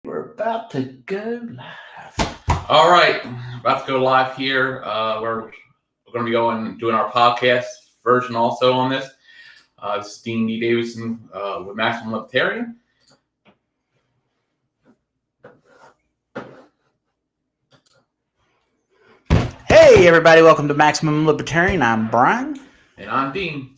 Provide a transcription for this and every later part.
We're about to go live. All right, about to go live here. We're going to be doing our podcast version also on this. This is Dean D. Davidson with Maximum Libertarian. Hey, everybody, welcome to Maximum Libertarian. I'm Brian. And I'm Dean.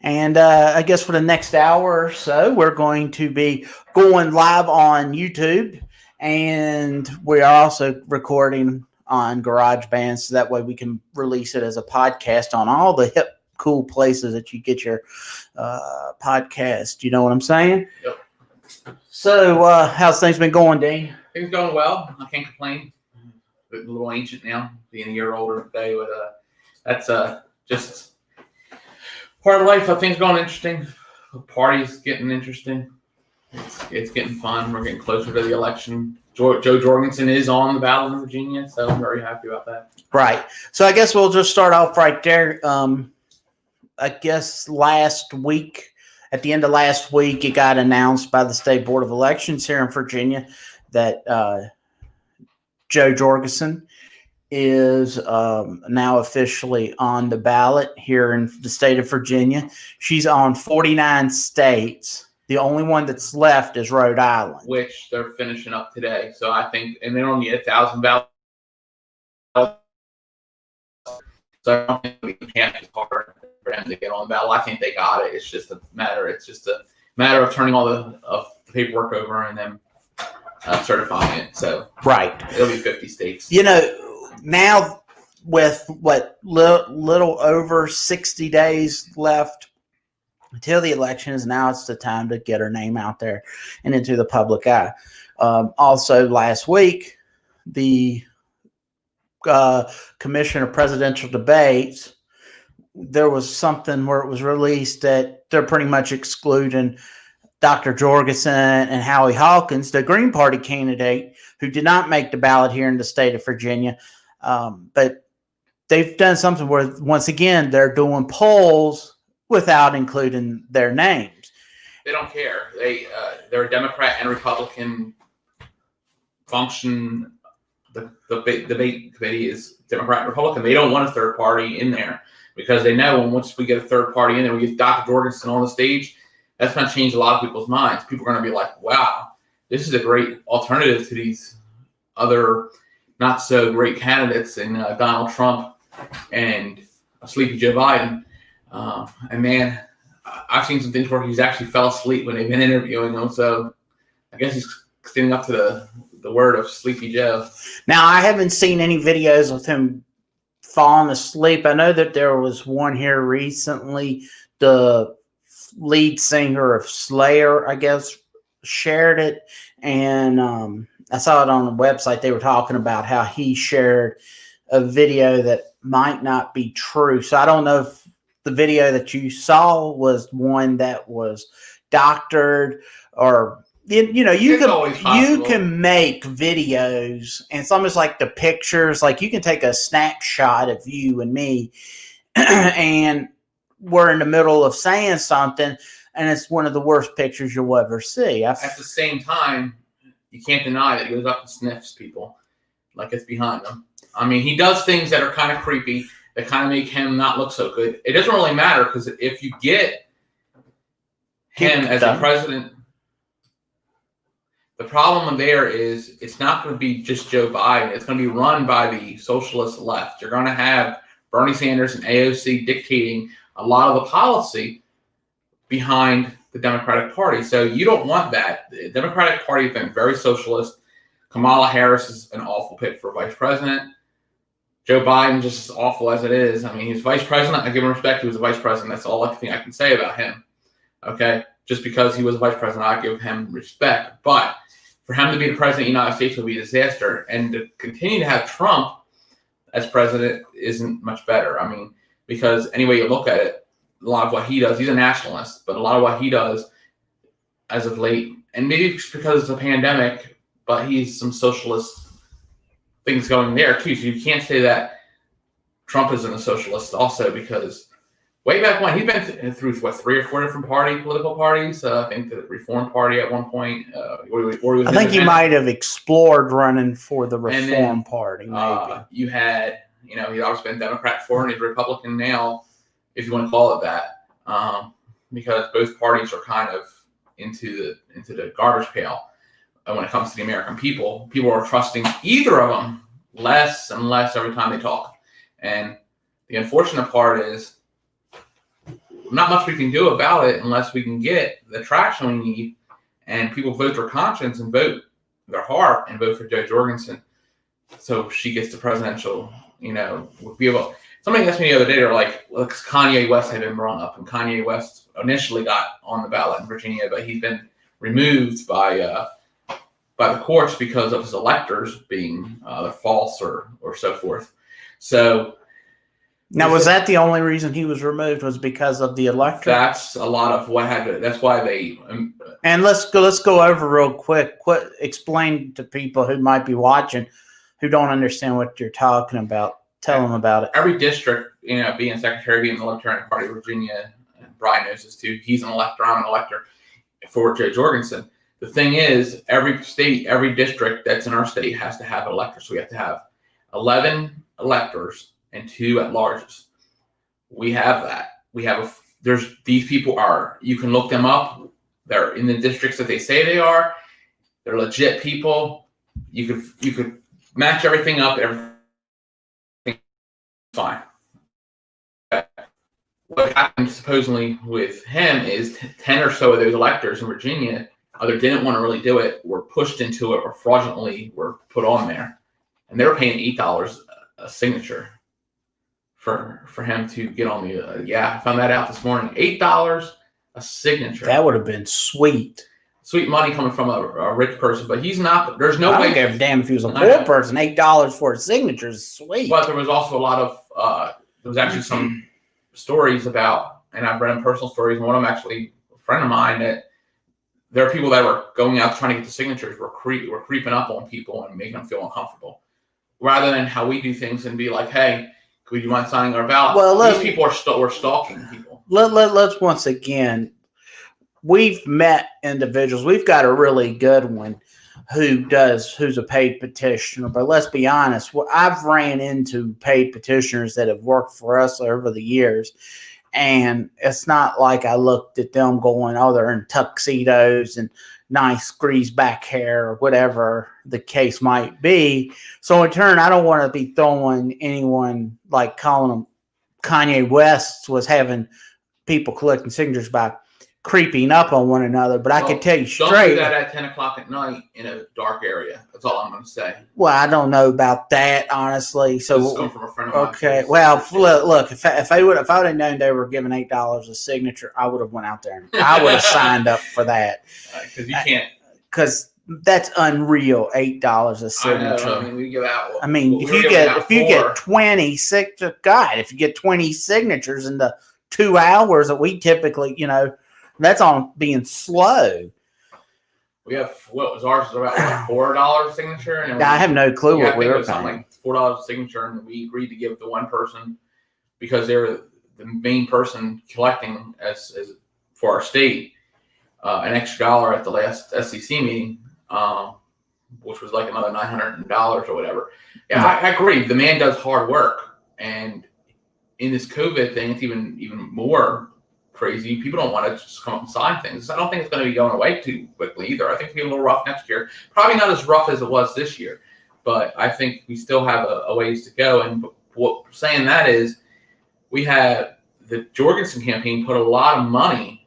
And I guess for the next hour or so, we're going to be going live on YouTube. And we are also recording on GarageBand, so that way we can release it as a podcast on all the hip, cool places that you get your podcast. You know what I'm saying? Yep. So how's things been going, Dean? Things going well. I can't complain. A little ancient now, being a year older today, but that's just part of life. Things going interesting. The party's getting interesting. It's getting fun. We're getting closer to the election. Jo Jorgensen is on the ballot in Virginia, so I'm very happy about that. Right. So I guess we'll just start off right there. I guess at the end of last week, it got announced by the State Board of Elections here in Virginia that Jo Jorgensen is now officially on the ballot here in the state of Virginia. She's on 49 states. The only one that's left is Rhode Island, which they're finishing up today. So I think, and they don't need 1,000 ballots. So I don't think we can't be hard for them to get on the ballot. I think they got it. It's just a matter of turning all the paperwork over and then certifying it. So right, it'll be 50 states. You know, now with little over 60 days left until the election is, now it's the time to get her name out there and into the public eye. Also, last week, the Commission of Presidential Debates, there was something where it was released that they're pretty much excluding Dr. Jorgensen and Howie Hawkins, the Green Party candidate, who did not make the ballot here in the state of Virginia. But they've done something where, once again, they're doing polls without including their names. They don't care. They're a Democrat and Republican function. The debate committee is Democrat and Republican. They don't want a third party in there because they know once we get a third party in there, we get Dr. Jorgensen on the stage, that's going to change a lot of people's minds. People are going to be like, wow, this is a great alternative to these other not so great candidates in Donald Trump and Sleepy Joe Biden. And man, I've seen some things where he's actually fell asleep when they've been interviewing him. So I guess he's standing up to the word of Sleepy Joe. Now, I haven't seen any videos of him falling asleep. I know that there was one here recently. The lead singer of Slayer, I guess, shared it. And I saw it on the website. They were talking about how he shared a video that might not be true. So I don't know if the video that you saw was one that was doctored, or you can make videos, and it's almost like the pictures, like you can take a snapshot of you and me and we're in the middle of saying something and it's one of the worst pictures you'll ever see. At the same time, you can't deny that he goes up and sniffs people like it's behind him. I mean, he does things that are kind of creepy, that kind of make him not look so good. It doesn't really matter, because if you get him as a president, the problem there is it's not going to be just Joe Biden. It's going to be run by the socialist left. You're going to have Bernie Sanders and AOC dictating a lot of the policy behind the Democratic Party. So you don't want that. The Democratic Party has been very socialist. Kamala Harris is an awful pick for vice president. Joe Biden, just as awful as it is. I mean, he's vice president. I give him respect. He was a vice president. That's all I can say about him. Okay? Just because he was a vice president, I give him respect. But for him to be the president of the United States would be a disaster. And to continue to have Trump as president isn't much better. I mean, because any way you look at it, a lot of what he does, he's a nationalist, but a lot of what he does as of late, and maybe it's because it's a pandemic, but he's some socialist things going there too. So you can't say that Trump isn't a socialist also, because Way back when, he's been through what, 3 or 4 different political parties. I think the Reform Party at one point. I think he might have explored running for the Reform Party. Maybe you had, he's obviously been Democrat before, and he's Republican now, if you want to call it that, because both parties are kind of into the garbage pail when it comes to the American people. People are trusting either of them less and less every time they talk, and the unfortunate part is, not much we can do about it unless we can get the traction we need, and people vote their conscience and vote their heart and vote for Jo Jorgensen, so she gets the presidential. Somebody asked me the other day, they're like, Kanye West had been brought up, and Kanye West initially got on the ballot in Virginia, but he's been removed by the courts because of his electors being false or so forth. So. Now, was that the only reason he was removed? Was because of the electorate? That's a lot of what happened. That's why they. And let's go over real quick. Explain to people who might be watching, who don't understand what you're talking about. Tell them about it. Every district, being secretary, being the Libertarian Party of Virginia, and Brian knows this too. He's an elector. I'm an elector for Jo Jorgensen. The thing is, every state, every district that's in our state has to have an elector. So we have to have 11 electors and 2 at-larges. We have that. These people are, you can look them up. They're in the districts that they say they are. They're legit people. You could match everything up. Everything fine. What happened supposedly with him is 10 or so of those electors in Virginia either didn't want to really do it, were pushed into it, or fraudulently were put on there, and they were paying $8 a signature for him to get on the I found that out this morning. $8 a signature. That would have been sweet Money coming from a rich person, but he's not. There's no way. I don't give a damn if he was a poor person. $8 for a signature is sweet. But there was also a lot of there was actually some stories about, and I've read personal stories, and one of them actually a friend of mine, that there are people that were going out trying to get the signatures, were creeping up on people and making them feel uncomfortable, rather than how we do things and be like, hey, would you mind signing our ballot? Well, these people were stalking people. Let's once again, we've met individuals. We've got a really good one who's a paid petitioner. But let's be honest, I've ran into paid petitioners that have worked for us over the years, and it's not like I looked at them going, oh, they're in tuxedos and nice greased back hair or whatever the case might be. So in turn, I don't want to be throwing anyone, like calling them Kanye West was having people collecting signatures by creeping up on one another. But I can tell you straight. Don't do that at 10 o'clock at night in a dark area. That's all I'm going to say. Well, I don't know about that, honestly. So this is coming from a friend of mine. Okay. Well, look, if I would have known they were giving $8 a signature, I would have went out there and I would have signed up for that. Because you can't. Because that's unreal. $8 a signature. I know. We give out. If you get 20 if you get 20 signatures in the 2 hours that we typically, that's on being slow. We have ours is about $4 signature, and I have no clue what we were paying. Something like $4 signature, and we agreed to give the one person, because they were the main person collecting as for our state, an extra $1 at the last SEC meeting, which was like another $900 or whatever. Yeah, I agree. The man does hard work, and in this COVID thing, it's even more crazy. People don't want to just come up and sign things. I don't think it's going to be going away too quickly either. I think it'll be a little rough next year. Probably not as rough as it was this year, but I think we still have a ways to go. And what saying that is, we had the Jorgensen campaign put a lot of money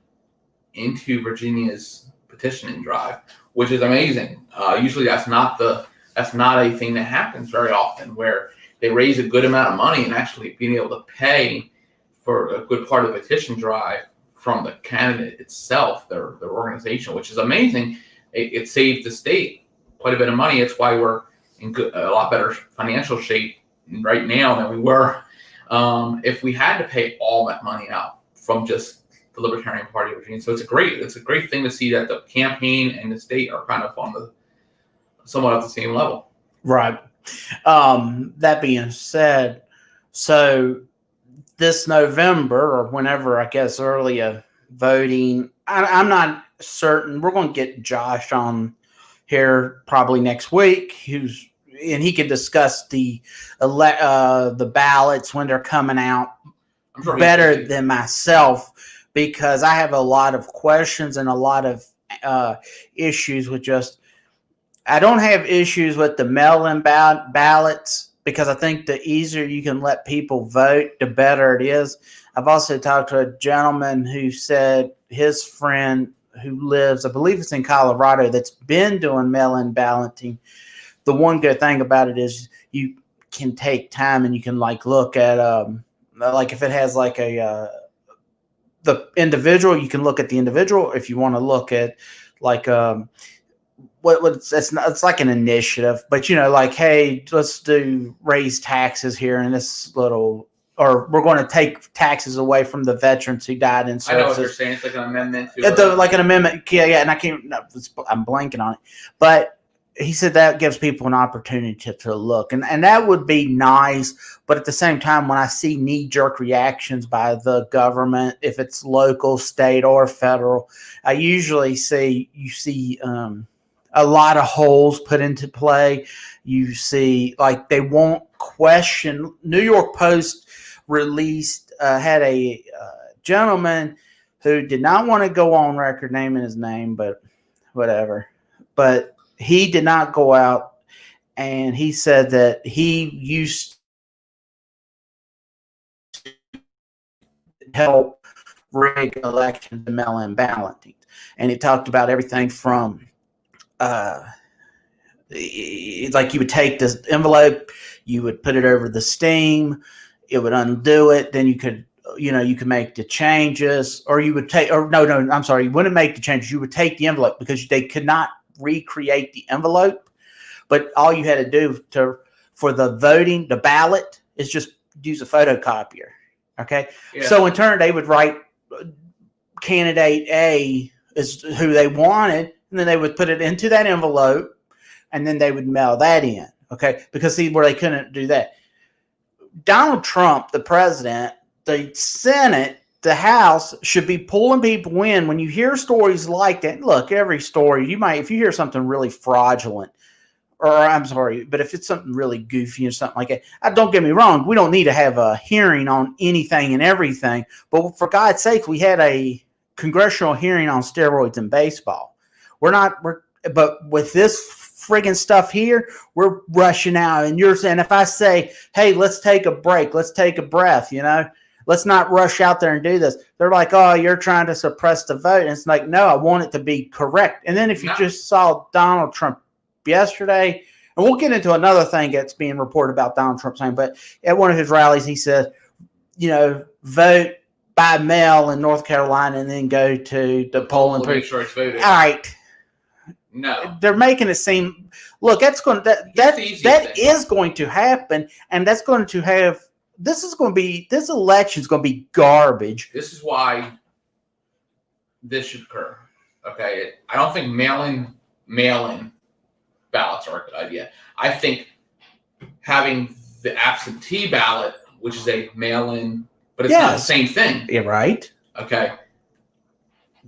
into Virginia's petitioning drive, which is amazing. Usually that's not a thing that happens very often, where they raise a good amount of money and actually being able to pay for a good part of the petition drive from the candidate itself, their organization, which is amazing. It saved the state quite a bit of money. It's why we're in a lot better financial shape right now than we were if we had to pay all that money out from just the Libertarian Party of Virginia. So it's a great thing to see that the campaign and the state are kind of on somewhat at the same level. Right. That being said, so this November or whenever, I guess, early voting. I'm not certain. We're going to get Josh on here probably next week, and he can discuss the ballots when they're coming out better than myself, because I have a lot of questions and a lot of issues with just. I don't have issues with the mail-in ballots, because I think the easier you can let people vote, the better it is. I've also talked to a gentleman who said his friend who lives, I believe it's in Colorado, that's been doing mail-in balloting. The one good thing about it is you can take time and you can look at if it has the individual, you can look at the individual. If you want to look at it's like an initiative, but hey, let's raise taxes here in this little, or we're going to take taxes away from the veterans who died in services. I know what you're saying. It's like an amendment. Like an amendment. Yeah, and I'm blanking on it. But he said that gives people an opportunity to look. And that would be nice. But at the same time, when I see knee-jerk reactions by the government, if it's local, state, or federal, I usually see a lot of holes put into play. You see, they won't question. New York Post released, had a gentleman who did not want to go on record naming his name, but whatever. But he did not go out, and he said that he used to help rig elections and mail-in balloting. And he talked about everything from you would take this envelope, you would put it over the steam, it would undo it, then you could make the changes, or you would take, or no, I'm sorry, you wouldn't make the changes, you would take the envelope, because they could not recreate the envelope, but all you had to do for the voting, the ballot, is just use a photocopier. Okay. Yeah. So in turn, they would write candidate A is who they wanted, and then they would put it into that envelope, and then they would mail that in. Okay. Because see where they couldn't do that. Donald Trump, the president, the Senate, the House should be pulling people in. When you hear stories like that, look, every story, if you hear something really fraudulent, or I'm sorry, but if it's something really goofy or something like that, don't get me wrong, we don't need to have a hearing on anything and everything. But for God's sake, we had a congressional hearing on steroids in baseball. But with this friggin' stuff here, we're rushing out. And you're saying, if I say, hey, let's take a break, let's take a breath, let's not rush out there and do this. They're like, oh, you're trying to suppress the vote. And it's like, no, I want it to be correct. And then if you just saw Donald Trump yesterday, and we'll get into another thing that's being reported about Donald Trump saying, but at one of his rallies, he said, vote by mail in North Carolina and then go to the poll and make sure it's voted. All right. No. They're making it seem, look, that is going to happen, and that's going to have, this election is going to be garbage. This is why this should occur. Okay. I don't think mail-in ballots are a good idea. I think having the absentee ballot, which is a mail-in, but it's not the same thing. You're right. Okay.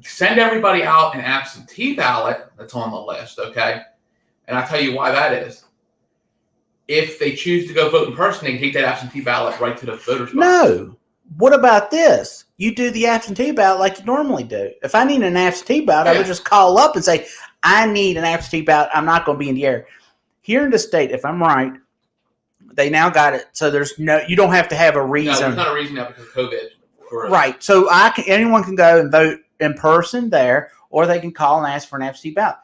Send everybody out an absentee ballot that's on the list, okay? And I'll tell you why that is. If they choose to go vote in person, they can take that absentee ballot right to the voter's box. No. What about this? You do the absentee ballot like you normally do. If I need an absentee ballot, I would just call up and say, I need an absentee ballot. I'm not going to be in the air. Here in the state, if I'm right, they now got it. So you don't have to have a reason. No, there's not a reason now because of COVID. Right. So anyone can go and vote in person there, or they can call and ask for an absentee ballot.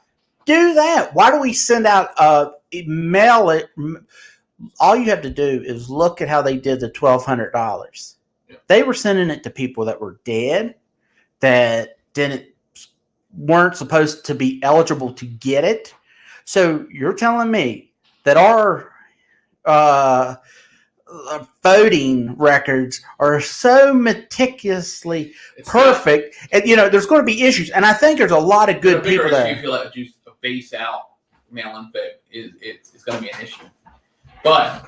Do that. Why do we send out mail it? All you have to do is look at how they did the $1,200. Yeah. They were sending it to people that were dead, that weren't supposed to be eligible to get it. So you're telling me that our voting records are so meticulously perfect, and there's going to be issues, and I think there's a lot of good people there. You feel like you base out mail-in vote it's going to be an issue, but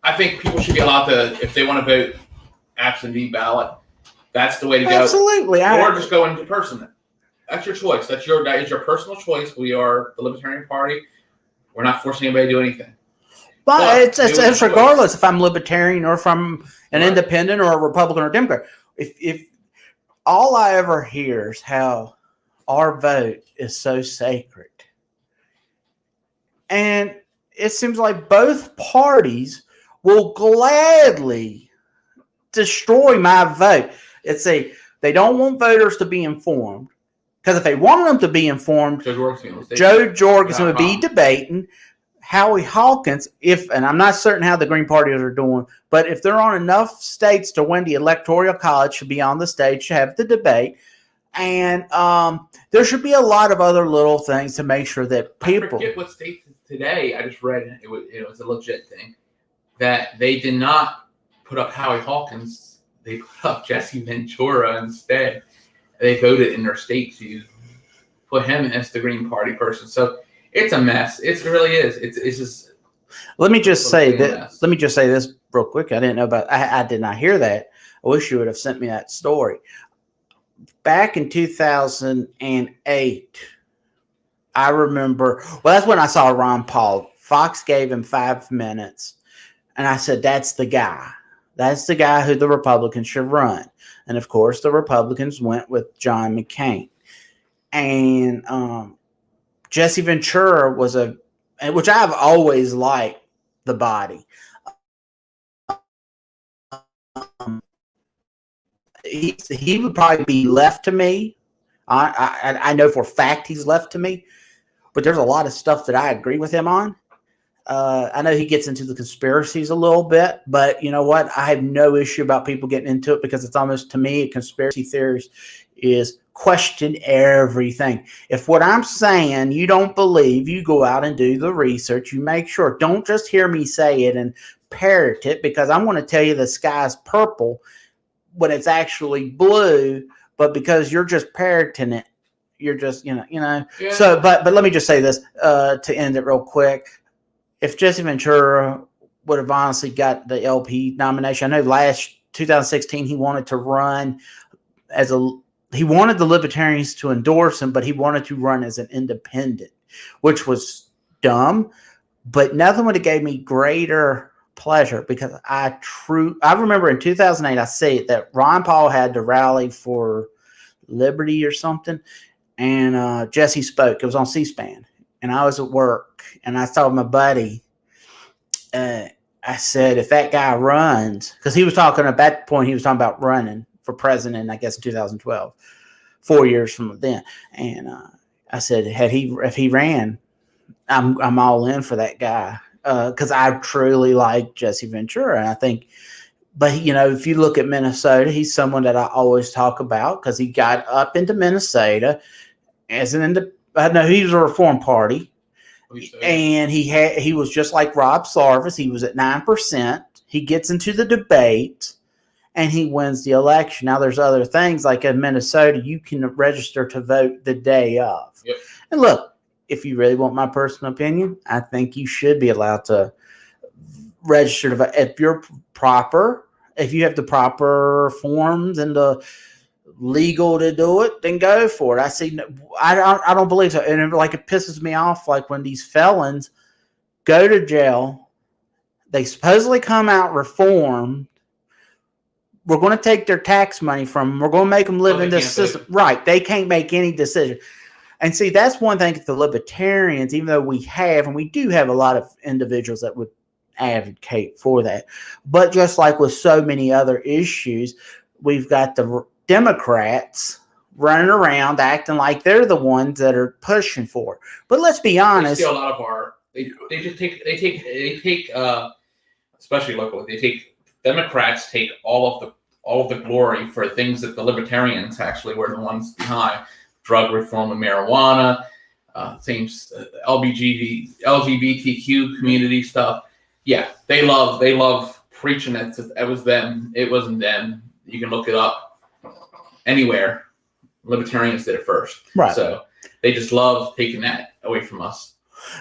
I think people should be allowed to, if they want to vote absentee ballot, that's the way to go. Absolutely. Or just go into person. That's your choice. That is your personal choice. We are the Libertarian Party. We're not forcing anybody to do anything. But it's regardless if I'm Libertarian or if I'm an independent or a Republican or Democrat. If all I ever hear is how our vote is so sacred. And it seems like both parties will gladly destroy my vote. They don't want voters to be informed. Because if they wanted them to be informed, Jo Jorgensen would be debating. Howie Hawkins, and I'm not certain how the Green Partyers are doing, but if they're on enough states to win the Electoral College, should be on the stage to have the debate. And there should be a lot of other little things to make sure that people. I forget what state today. I just read it was a legit thing that they did not put up Howie Hawkins. They put up Jesse Ventura instead. They voted in their state to put him as the Green Party person. So it's a mess. It really is. It's just. Let me just say that. Let me just say this real quick. I didn't know about. I did not hear that. I wish you would have sent me that story. Back in 2008, I remember. Well, that's when I saw Ron Paul. Fox gave him 5 minutes, and I said, "That's the guy. That's the guy who the Republicans should run." And of course, the Republicans went with John McCain, and Jesse Ventura was which I've always liked the body. He would probably be left to me. I know for a fact he's left to me, but there's a lot of stuff that I agree with him on. I know he gets into the conspiracies a little bit, but you know what? I have no issue about people getting into it because it's almost, to me, conspiracy theories is question everything. If what I'm saying you don't believe, you go out and do the research. You make sure. Don't just hear me say it and parrot it, because I'm going to tell you the sky's purple when it's actually blue, but because you're just parroting it, you're just, Yeah. So, but let me just say this to end it real quick. If Jesse Ventura would have honestly got the LP nomination, I know 2016 he wanted to run he wanted the Libertarians to endorse him, but he wanted to run as an independent, which was dumb, but nothing would have gave me greater pleasure, because I remember in 2008, I see that Ron Paul had to rally for liberty or something, and Jesse spoke. It was on C-SPAN. And I was at work, and I told my buddy, I said, if that guy runs, because he was talking at that point, he was talking about running for president, I guess, in 2012, 4 years from then. And I said, if he ran, I'm all in for that guy, because I truly like Jesse Ventura, and I think. But if you look at Minnesota, he's someone that I always talk about because he got up into Minnesota as an independent. I know he was a Reform Party, and he was just like Rob Sarvis. He was at 9%. He gets into the debate, and he wins the election. Now, there's other things like in Minnesota, you can register to vote the day of. Yep. And look, if you really want my personal opinion, I think you should be allowed to register to vote if you have the proper forms and the legal to do it, then go for it. I don't believe so. And it pisses me off, like when these felons go to jail, they supposedly come out reformed. We're going to take their tax money from them. We're going to make them live in this system. Right. They can't make any decision. And see, that's one thing that the Libertarians, even though we do have a lot of individuals that would advocate for that. But just like with so many other issues, we've got the Democrats running around acting like they're the ones that are pushing for it. But let's be honest. They steal a lot of our. They take especially locally. Democrats take all of the glory for things that the Libertarians actually were the ones behind: drug reform and marijuana, LGBTQ community stuff. Yeah, they love preaching it. It was them. It wasn't them. You can look it up anywhere. Libertarians did it first. Right. So they just love taking that away from us.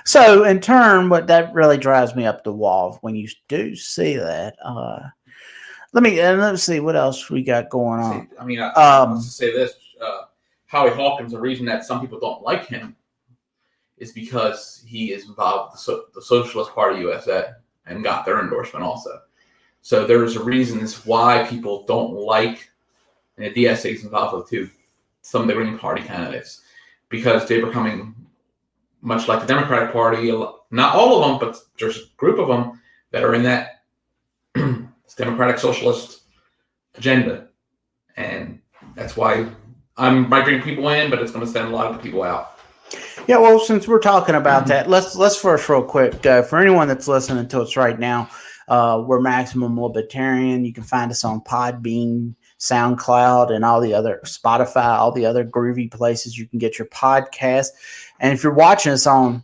So in turn, what that really drives me up the wall when you do see that. Let's see what else we got going on. I mean, let's just say this: Howie Hawkins. The reason that some people don't like him is because he is involved with the Socialist Party USA and got their endorsement also. So there's a reason as why people don't like, and the DSA is involved with too, some of the Green Party candidates, because they're becoming much like the Democratic Party. Not all of them, but there's a group of them that are in that Democratic Socialist agenda, and that's why I might bring people in, but it's going to send a lot of the people out. Yeah, well, since we're talking about that, let's first real quick for anyone that's listening to us right now, we're Maximum Libertarian. You can find us on Podbean, SoundCloud, and all the other Spotify, all the other groovy places you can get your podcast. And if you're watching us on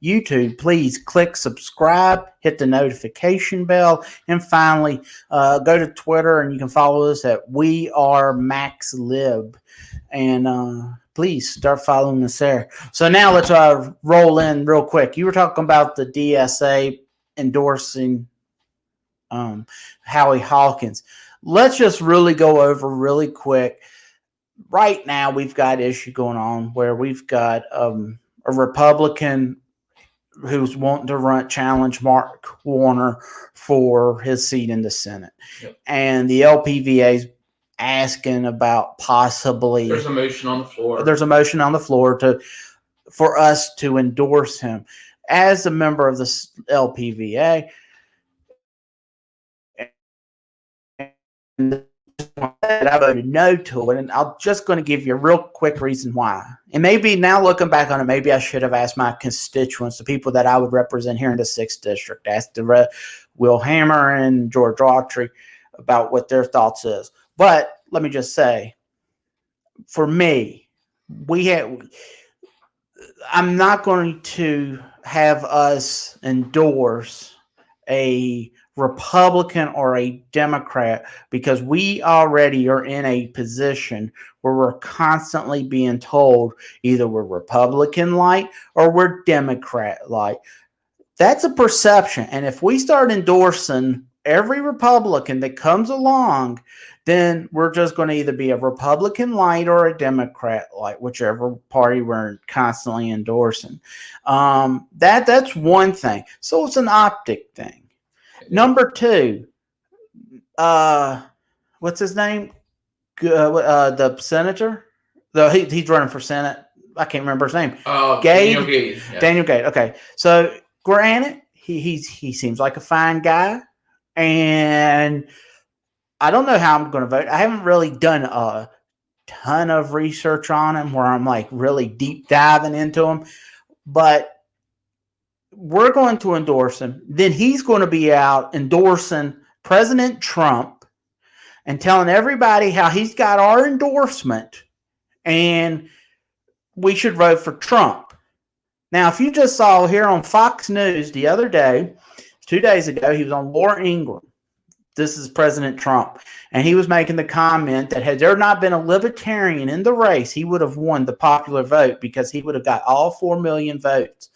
YouTube, please click subscribe, hit the notification bell, and finally go to Twitter and you can follow us at We Are Max Lib. And please start following us there. So now let's roll in real quick. You were talking about the DSA endorsing Howie Hawkins. Let's just really go over really quick. Right now, we've got issue going on where we've got a Republican who's wanting to challenge Mark Warner for his seat in the Senate. Yep. And the LPVA's asking about possibly there's a motion on the floor. There's a motion on the floor for us to endorse him as a member of the LPVA. And I voted no to it, and I'm just going to give you a real quick reason why. And maybe now looking back on it, maybe I should have asked my constituents, the people that I would represent here in the 6th District, asked Will Hammer and George Autry about what their thoughts is. But let me just say, for me, I'm not going to have us endorse a Republican or a Democrat because we already are in a position where we're constantly being told either we're Republican light or we're Democrat light. That's a perception. And if we start endorsing every Republican that comes along, then we're just going to either be a Republican light or a Democrat light, whichever party we're constantly endorsing. That's one thing. So it's an optic thing. Number two, what's his name? The senator? He's running for Senate. I can't remember his name. Daniel Gage. Yeah. Daniel Gage. Okay. So granted, he seems like a fine guy. And I don't know how I'm going to vote. I haven't really done a ton of research on him where I'm like really deep diving into him. But we're going to endorse him. Then he's going to be out endorsing President Trump and telling everybody how he's got our endorsement and we should vote for Trump. Now, if you just saw here on Fox News the other day, 2 days ago, he was on Laura Ingraham. This is President Trump. And he was making the comment that had there not been a libertarian in the race, he would have won the popular vote because he would have got all 4 million votes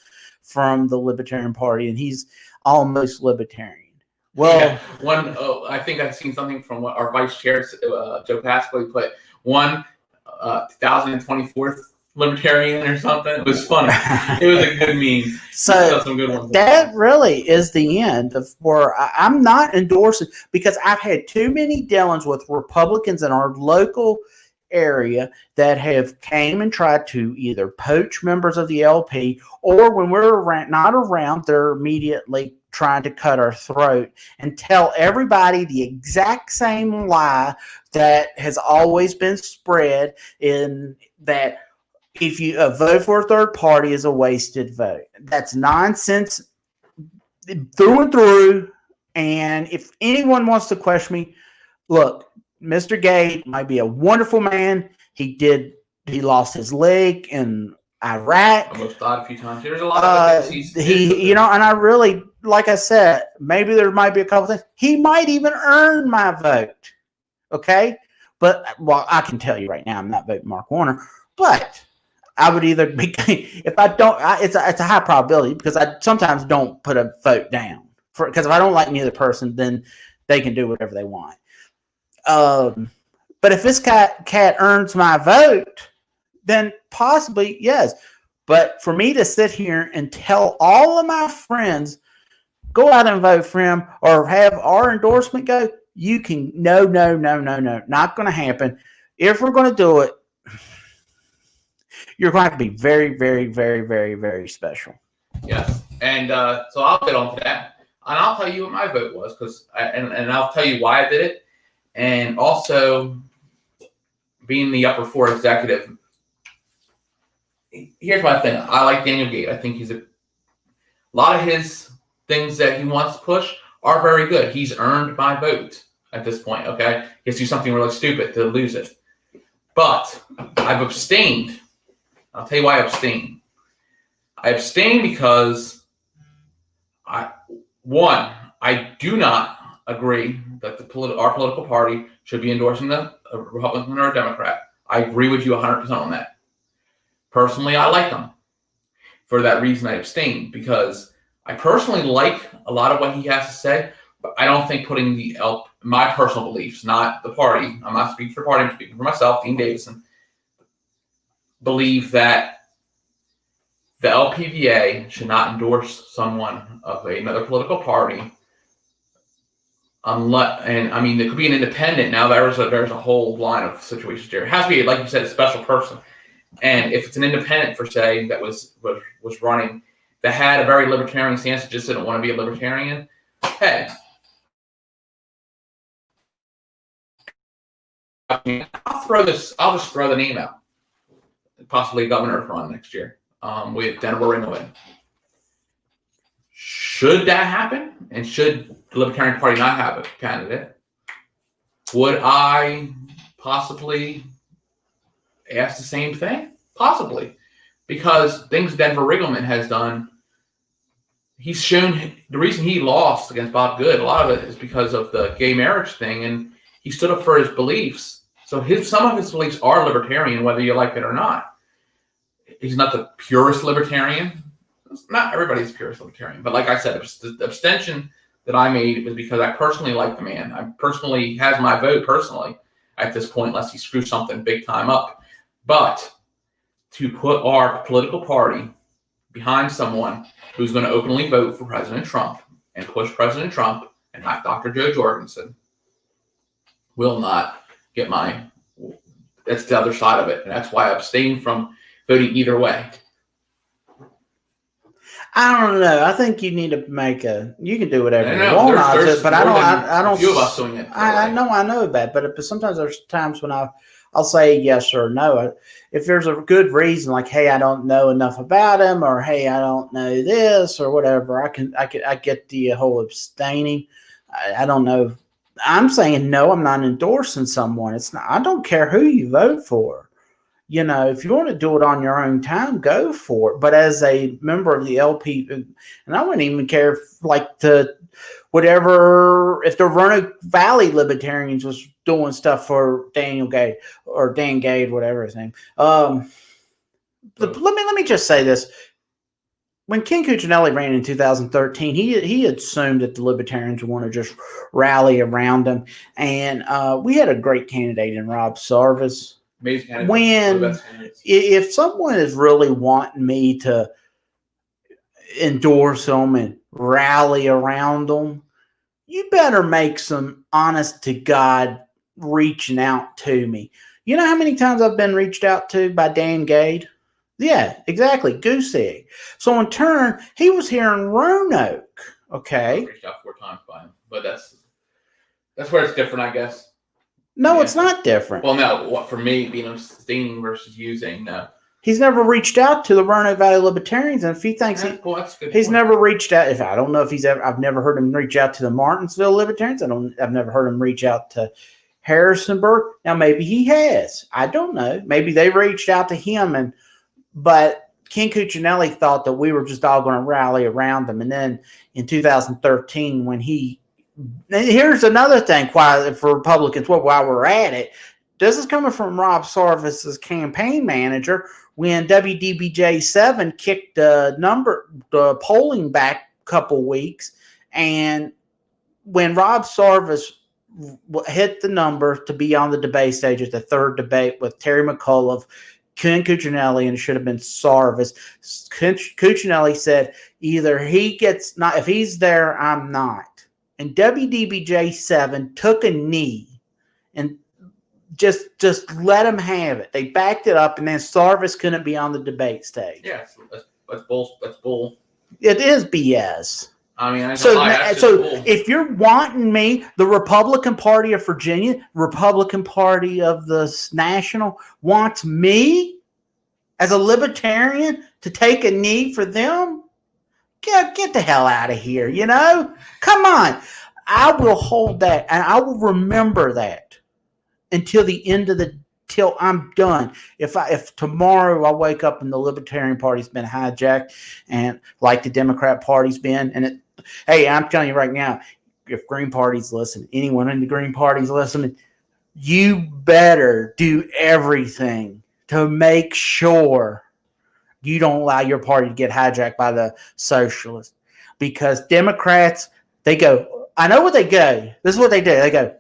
from the Libertarian Party. And he's almost libertarian. Well, yeah, I think I've seen something from what our vice chair, Joe Pascal, put 2024 Libertarian or something. It was funny. It was a good meme. So some good ones. That really is the end of where I'm not endorsing, because I've had too many dealings with Republicans in our local area that have came and tried to either poach members of the LP, or when we're not around, they're immediately trying to cut our throat and tell everybody the exact same lie that has always been spread, in that if you vote for a third party is a wasted vote. That's nonsense through and through. And if anyone wants to question me, look, Mr. Gage might be a wonderful man. He lost his leg in Iraq. Almost died a few times. There's a lot of things and I really, like I said, maybe there might be a couple things. He might even earn my vote. Okay? But, well, I can tell you right now, I'm not voting Mark Warner. But I would either be, if I don't, it's a high probability because I sometimes don't put a vote down because if I don't like neither person, then they can do whatever they want. But if this cat earns my vote, then possibly yes. But for me to sit here and tell all of my friends, go out and vote for him or have our endorsement go, you can, no, not going to happen. If we're going to do it, you're going to have to be very, very, very, very, very special. Yes. And so I'll get on to that. And I'll tell you what my vote was, and I'll tell you why I did it. And also, being the upper four executive, here's my thing. I like Daniel Gate. I think a lot of his things that he wants to push are very good. He's earned my vote at this point, okay? He has to do something really stupid to lose it. But I've abstained. I'll tell you why I abstained. I abstained because I do not agree that our political party should be endorsing a Republican or a Democrat. I agree with you 100% on that. Personally, I like them. For that reason, I abstained because I personally like a lot of what he has to say, but I don't think putting my personal beliefs, not the party. I'm not speaking for the party. I'm speaking for myself, Dean Davison. Believe that the LPVA should not endorse someone of another political party it could be an independent. Now there's a whole line of situations here. It has to be, like you said, a special person. And if it's an independent, for say, that was running, that had a very libertarian stance, just didn't want to be a libertarian, hey, I'll just throw the name out. Possibly governor run next year with Denver Ringway. Should that happen, and should the Libertarian Party not have a candidate, would I possibly ask the same thing? Possibly. Because things Denver Riggleman has done, he's shown the reason he lost against Bob Good, a lot of it is because of the gay marriage thing, and he stood up for his beliefs. So some of his beliefs are libertarian, whether you like it or not. He's not the purest libertarian. Not everybody's purest libertarian, but like I said, the abstention that I made was because I personally like the man. I personally has my vote personally at this point, unless he screws something big time up. But to put our political party behind someone who's going to openly vote for President Trump and push President Trump and not Dr. Jo Jorgensen will not get that's the other side of it. And that's why I abstain from voting either way. I don't know. I think you need to you can do whatever you want on it, but I don't. A few of us doing it. I know that, but sometimes there's times when I'll say yes or no. If there's a good reason, like, hey, I don't know enough about him, or hey, I don't know this, or whatever, I get the whole abstaining. I don't know. I'm saying no. I'm not endorsing someone. It's not. I don't care who you vote for. You know, if you want to do it on your own time, go for it. But as a member of the LP, and I wouldn't even care if, if the Roanoke Valley Libertarians was doing stuff for Daniel Gade or Dan Gade, whatever his name. Let me just say this. When Ken Cuccinelli ran in 2013, he assumed that the Libertarians would want to just rally around him. And we had a great candidate in Rob Sarvis. If someone is really wanting me to endorse them and rally around them, you better make some honest to God reaching out to me. You know how many times I've been reached out to by Dan Gade? Yeah, exactly. Goose egg. So in turn, he was here in Roanoke. Okay. I reached out 4 times by him, but that's where it's different, I guess. No, it's not different. Well, no. What for me, being abstaining versus using, no. He's never reached out to the Roanoke Valley Libertarians, and if he thinks he's never reached out, I don't know if I've never heard him reach out to the Martinsville Libertarians. I've never heard him reach out to Harrisonburg. Now maybe he has. I don't know. Maybe they reached out to him, but Ken Cuccinelli thought that we were just all going to rally around him, and then in 2013, when here's another thing for Republicans, while we're at it, this is coming from Rob Sarvis's campaign manager, when WDBJ7 kicked the polling back a couple weeks, and when Rob Sarvis hit the number to be on the debate stage at the third debate with Terry McAuliffe, Ken Cuccinelli, and it should have been Sarvis. Cuccinelli said, either he gets not, if he's there, I'm not. And WDBJ7 took a knee and just let him have it. They backed it up, and then Sarvis couldn't be on the debate stage. Yeah, that's bull. That's bull. It is BS. I mean, so bull. If you're wanting me, the Republican Party of Virginia, Republican Party of the National wants me as a libertarian to take a knee for them, get the hell out of here, you know? Come on. I will hold that, and I will remember that until the end of till I'm done. If tomorrow I wake up and the Libertarian Party's been hijacked, and like the Democrat Party's been, and hey, I'm telling you right now, if Green Party's listening, anyone in the Green Party's listening, you better do everything to make sure you don't allow your party to get hijacked by the socialists. Because Democrats, they go, I know what they go. This is what they do. They go,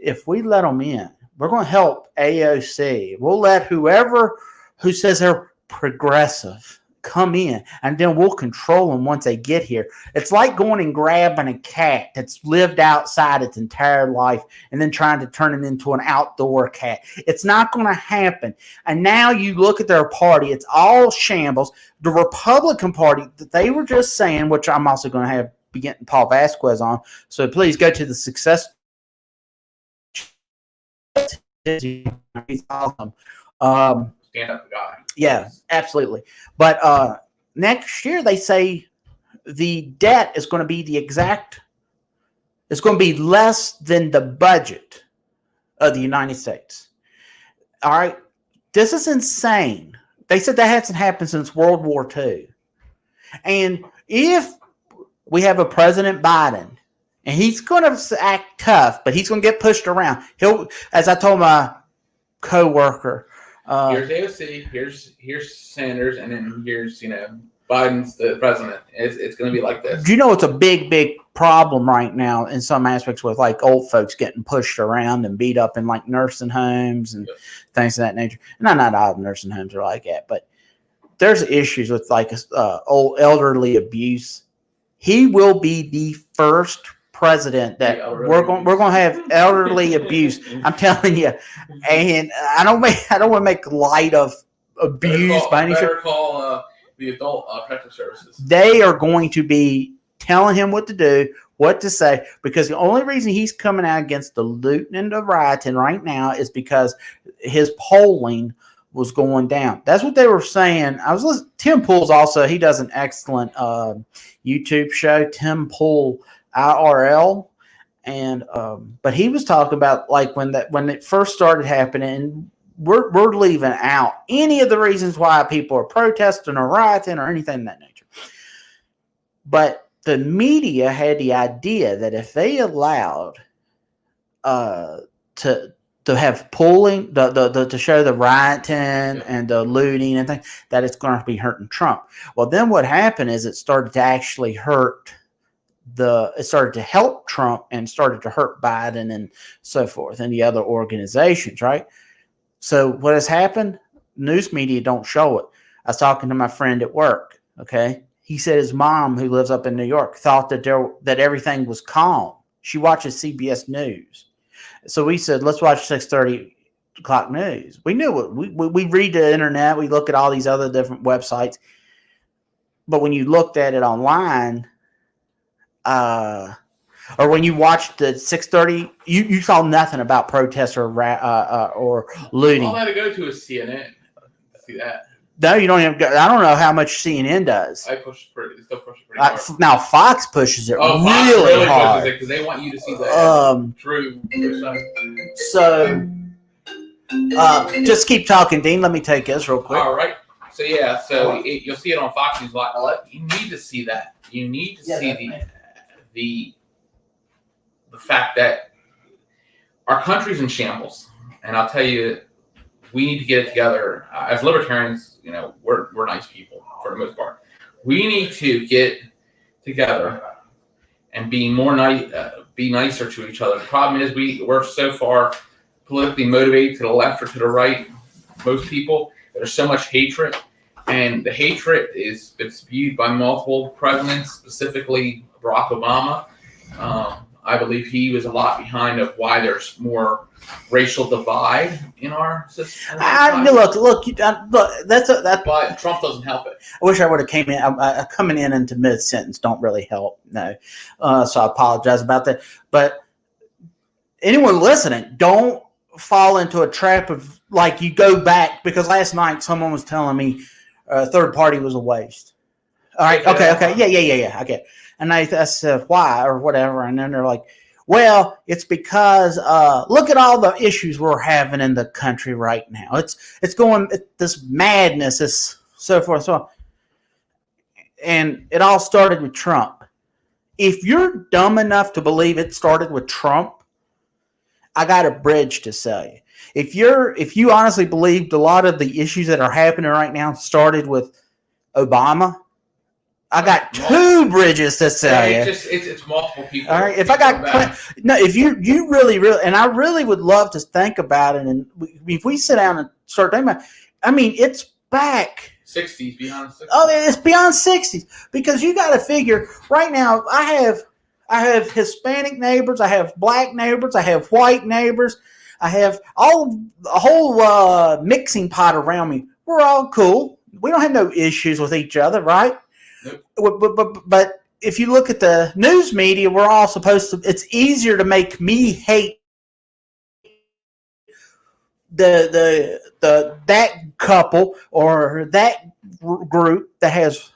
if we let them in, we're going to help AOC. We'll let whoever who says they're progressive come in, and then we'll control them once they get here. It's like going and grabbing a cat that's lived outside its entire life and then trying to turn it into an outdoor cat. It's not going to happen. And now you look at their party, it's all shambles. The Republican Party that they were just saying, which I'm also going to be getting Paul Vasquez on, so please go to the Success. He's awesome. Stand up guy. Yeah, absolutely. But next year they say the debt is going to be it's going to be less than the budget of the United States. All right. This is insane. They said that hasn't happened since World War II. And if we have a President Biden, and he's going to act tough, but he's going to get pushed around. He'll, as I told my coworker, here's AOC, here's Sanders, and then here's Biden's the president. It's going to be like this. Do you know it's a big problem right now in some aspects with like old folks getting pushed around and beat up in like nursing homes and things of that nature. Not all nursing homes are like that, but there's issues with like old elderly abuse. He will be the first president that we're going to have elderly abuse. I'm telling you, and I don't want to make light of abuse by any stretch. Call the adult protective services. They are going to be telling him what to do, what to say, because the only reason he's coming out against the looting and the rioting right now is because his polling was going down. That's what they were saying. I was listening. Tim Pool's also, he does an excellent YouTube show, Tim Pool IRL, and but he was talking about like when it first started happening. We're leaving out any of the reasons why people are protesting or rioting or anything of that nature. But the media had the idea that if they allowed to have polling, to show the rioting and the looting and things, that it's going to be hurting Trump. Well, then what happened is it started to actually it started to help Trump and started to hurt Biden and so forth and the other organizations, right? So what has happened? News media don't show it. I was talking to my friend at work, okay? He said his mom, who lives up in New York, thought that everything was calm. She watches CBS News. So we said, let's watch 6:30 o'clock news. We knew it. We read the internet. We look at all these other different websites. But when you looked at it online, or when you watched the 6:30, you saw nothing about protests or looting. All I had to go to is CNN. See that? No, you don't even. I don't know how much CNN does. Still push it pretty hard. Now Fox pushes it Fox really hard because they want you to see the true stuff. So, just keep talking, Dean. Let me take this real quick. All right. So you'll see it on Fox News Live. You need to see that. You need to see the fact that our country's in shambles, and I'll tell you we need to get it together. As libertarians, we're nice people for the most part. We need to get together and be be nicer to each other. The problem is we're so far politically motivated to the left or to the right. Most people, there's so much hatred, and the hatred it's viewed by multiple presidents, specifically Barack Obama. I believe he was a lot behind of why there's more racial divide in our system. Look. But Trump doesn't help it. I wish I would have came in. Coming in into mid sentence don't really help. No, so I apologize about that. But anyone listening, don't fall into a trap of like you go back, because last night someone was telling me third party was a waste. All right. Okay. Yeah. Okay. And I said, why or whatever. And then they're like, well, it's because look at all the issues we're having in the country right now. It's going this madness, this so forth, so on. And it all started with Trump. If you're dumb enough to believe it started with Trump, I got a bridge to sell you. If you honestly believed a lot of the issues that are happening right now started with Obama, I got two bridges to sell you. It's multiple people. All right. If I got if you really, and I really would love to think about it, and if we sit down and start thinking about it, I mean, it's back 60s, beyond 60s. Oh, it's beyond 60s, because you got to figure right now. I have Hispanic neighbors, I have black neighbors, I have white neighbors, I have a whole mixing pot around me. We're all cool. We don't have no issues with each other, right? Nope. But if you look at the news media, we're all supposed to. It's easier to make me hate that couple or that group that has,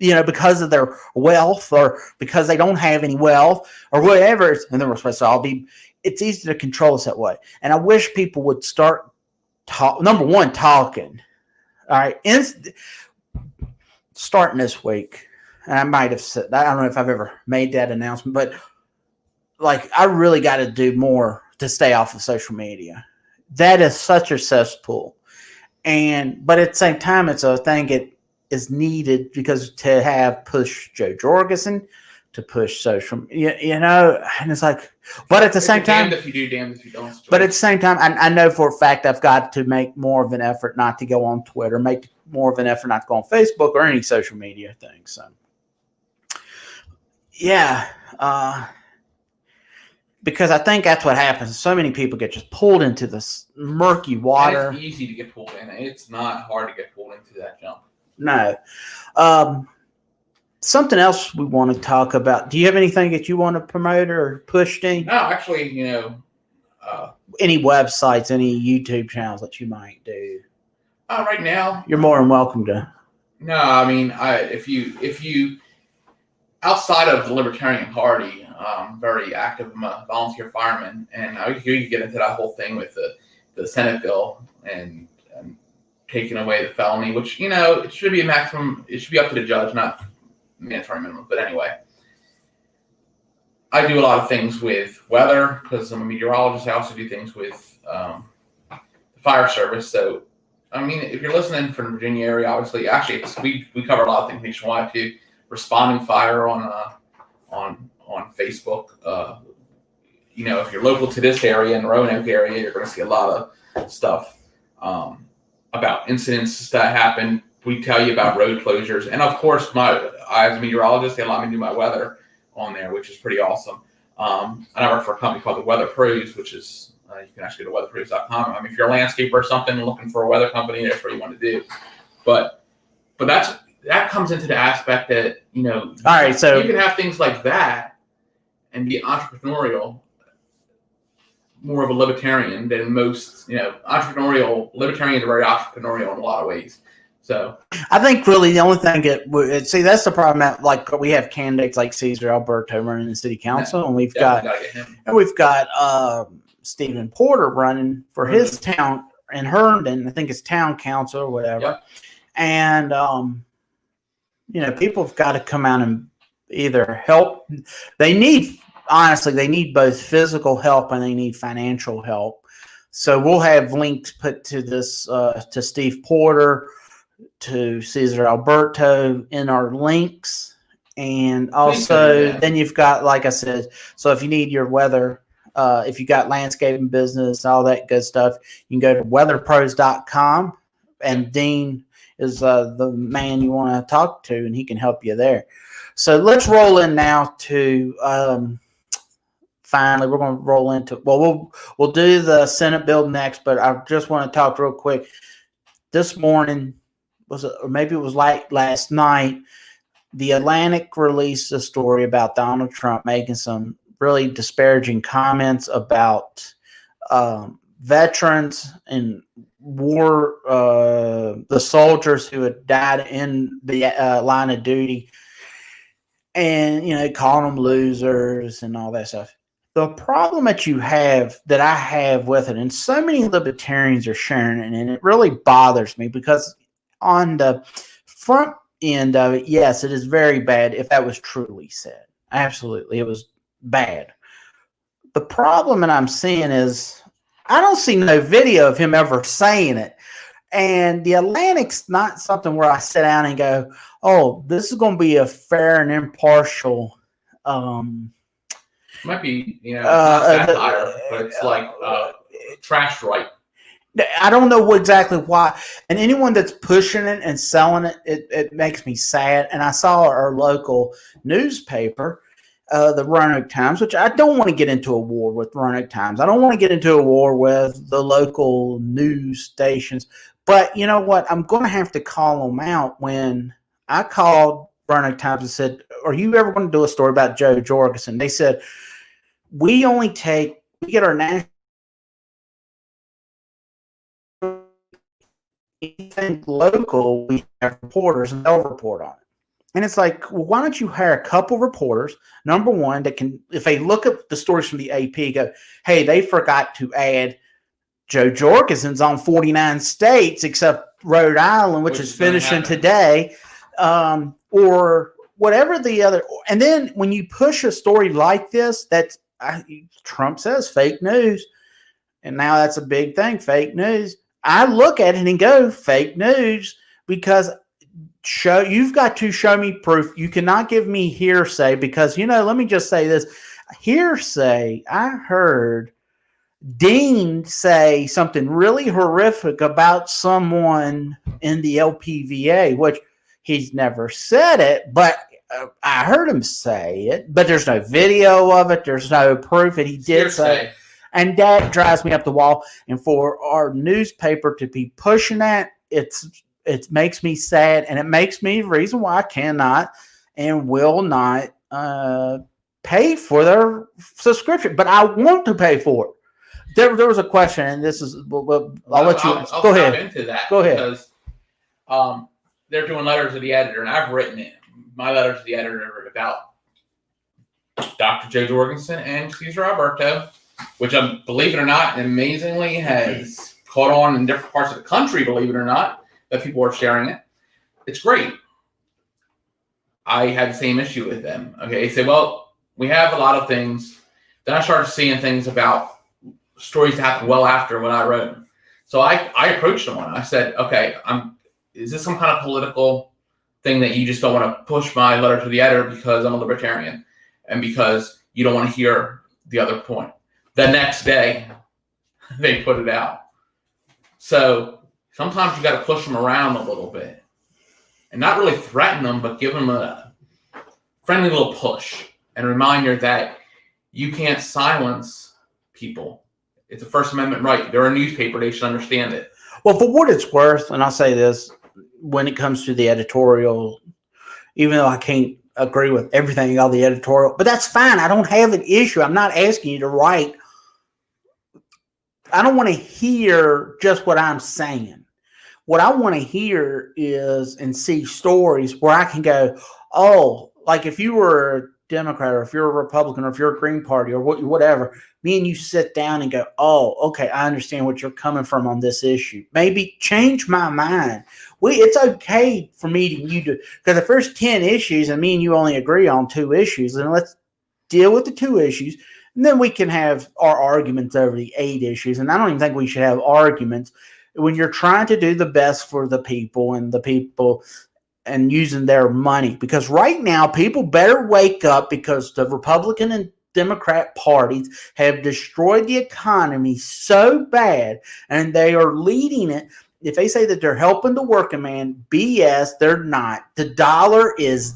because of their wealth or because they don't have any wealth or whatever. And then we're supposed to all be. It's easy to control us that way. And I wish people would start talking. All right. Starting this week, and I might have said, I don't know if I've ever made that announcement, but like I really got to do more to stay off of social media. That is such a cesspool. But at the same time, it's a thing that is needed because to have push Jo Jorgensen, to push social, and it's like, but at the same time, damned if you do, damned if you don't. But at the same time, I know for a fact I've got to make more of an effort not to go on Twitter, make more of an effort not to go on Facebook or any social media thing. So, yeah, because I think that's what happens. So many people get just pulled into this murky water. And it's easy to get pulled in. It's not hard to get pulled into that jump. No. Something else we want to talk about. Do you have anything that you want to promote or push, Dean? No, actually, any websites, any YouTube channels that you might do? Right now, you're more than welcome to. No, I mean, if you outside of the Libertarian Party, I'm very active. I'm a volunteer fireman, and I could get into that whole thing with the Senate bill and taking away the felony, which it should be a maximum. It should be up to the judge, not mandatory minimum. But anyway, I do a lot of things with weather because I'm a meteorologist. I also do things with the fire service. So, I mean, if you're listening from the Virginia area, obviously, actually, we cover a lot of things nationwide too. Responding fire on Facebook. If you're local to this area in the Roanoke area, you're going to see a lot of stuff about incidents that happen. We tell you about road closures, and of course, I as a meteorologist, they allow me to do my weather on there, which is pretty awesome. And I work for a company called the Weather Pros, which is you can actually go to weatherpros.com. I mean, if you're a landscaper or something looking for a weather company, that's what you want to do. But that comes into the aspect that all right, so you can have things like that and be entrepreneurial. More of a libertarian than most, entrepreneurial. Libertarians are very entrepreneurial in a lot of ways. So I think really the only thing that's the problem. Like we have candidates like Cesar Alberto running the city council, and we've got Stephen Porter running for his town in Herndon. I think it's town council or whatever. Yep. And people have got to come out and either help. They need both physical help and they need financial help. So we'll have links put to this to Steve Porter, to Cesar Alberto in our links. And also, then you've got, like I said, so if you need your weather, if you got landscaping business, all that good stuff, you can go to weatherpros.com, and Dean is the man you want to talk to, and he can help you there. So let's roll in now to finally, we're going to roll into, well, we'll do the Senate bill next, but I just want to talk real quick. This morning, was it, or maybe it was like last night, the Atlantic released a story about Donald Trump making some really disparaging comments about veterans and war, the soldiers who had died in the line of duty, and, you know, calling them losers and all that stuff. The problem that I have with it, and so many libertarians are sharing it, and it really bothers me, because on the front end of it, yes, it is very bad if that was truly said. Absolutely, it was bad. The problem that I'm seeing is I don't see no video of him ever saying it. And the Atlantic's not something where I sit down and go, oh, this is going to be a fair and impartial might be, you know, not satire, but it's like trash right. I don't know exactly why. And anyone that's pushing it and selling it, it makes me sad. And I saw our local newspaper, the Roanoke Times, which I don't want to get into a war with Roanoke Times. I don't want to get into a war with the local news stations. But you know what? I'm going to have to call them out. When I called Roanoke Times and said, are you ever going to do a story about Jo Jorgensen? They said, we get our national, anything local, we have reporters, and they'll report on it. And it's like, well, why don't you hire a couple reporters, number one, that can, if they look at the stories from the AP, go, hey, they forgot to add Jo Jorgensen's on 49 states except Rhode Island, which is finishing today, or whatever the other. And then when you push a story like this, that's Trump says fake news, and now that's a big thing, fake news. I look at it and go, fake news, because you've got to show me proof. You cannot give me hearsay, because, you know, let me just say this. Hearsay, I heard Dean say something really horrific about someone in the LPVA, which he's never said it, but I heard him say it, but there's no video of it. There's no proof that he did say it. And that drives me up the wall. And for our newspaper to be pushing that, it makes me sad, and it makes me the reason why I cannot and will not pay for their subscription. But I want to pay for it. There was a question, and this is, I'll let you go ahead. Into that. Go ahead. Because they're doing letters to the editor, and I've written my letters to the editor about Dr. Jo Jorgensen and Cesar Alberto, which, believe it or not, amazingly has caught on in different parts of the country, believe it or not, that people are sharing it. It's great. I had the same issue with them. Okay, they say, well, we have a lot of things. Then I started seeing things about stories that happened well after what I wrote. So I approached them on it. I said, okay, is this some kind of political thing that you just don't want to push my letter to the editor because I'm a libertarian and because you don't want to hear the other point? The next day, they put it out. So sometimes you got to push them around a little bit and not really threaten them, but give them a friendly little push and a reminder that you can't silence people. It's a First Amendment right. They're a newspaper. They should understand it. Well, for what it's worth, and I'll say this, when it comes to the editorial, even though I can't agree with everything on the editorial, but that's fine. I don't have an issue. I'm not asking you to write. I don't want to hear just what I'm saying. What I want to hear is and see stories where I can go, oh, like if you were a Democrat or if you're a Republican or if you're a Green Party or whatever, me and you sit down and go, oh, okay, I understand what you're coming from on this issue. Maybe change my mind. It's okay for me and you to, because the first 10 issues and me and you only agree on 2 issues, and let's deal with the 2 issues. And then we can have our arguments over the 8 issues. And I don't even think we should have arguments when you're trying to do the best for the people and using their money. Because right now, people better wake up, because the Republican and Democrat parties have destroyed the economy so bad, and they are leading it. If they say that they're helping the working man, BS, they're not. The dollar is